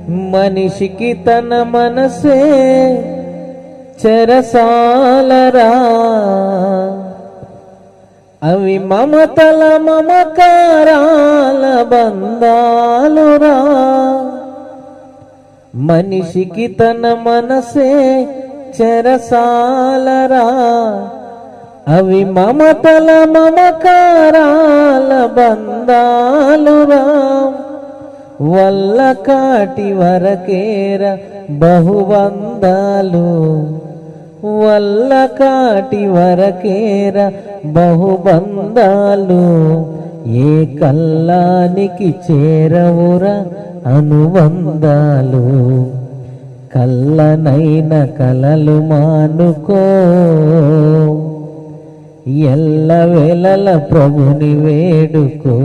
మనిషికి తన మనసే చెరసాలరా, అవి మమతల మమకారాల బంధాలురా. మనిషికి తన మనసే చెరసాలరా, అవి మమతల మమకారాల బంధాలురా. వల్ల కాటి వరకేర బహుబంధాలు, వల్ల కాటి వరకేర బహుబంధాలు. ఏ కల్లానికి చేరవురా అనుబంధాలు. కల్లనైన కలలు మానుకో, ఎల్లవేళల ప్రభుని వేడుకో.